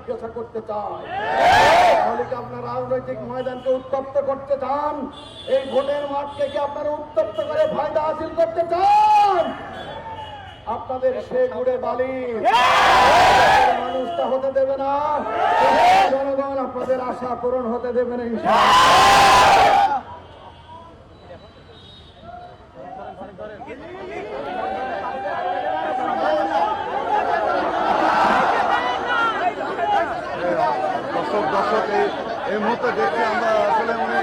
জিজ্ঞাসা করতে চাই, তাহলে কি আপনার রাজনৈতিক ময়দানকে উত্তপ্ত করতে চান? এই ভোটের মাঠকে কি আপনারা উত্তপ্ত করে ফায়দা হাসিল করতে চান? আপনাদের সে গুড়ে বালি মানুষটা হতে দেবে না, জনগণ আপনাদের আশা পূরণ হতে দেবে না ইনশাআল্লাহ। দর্শক এই মুহূর্তে দেখছি আমরা আসলে উনি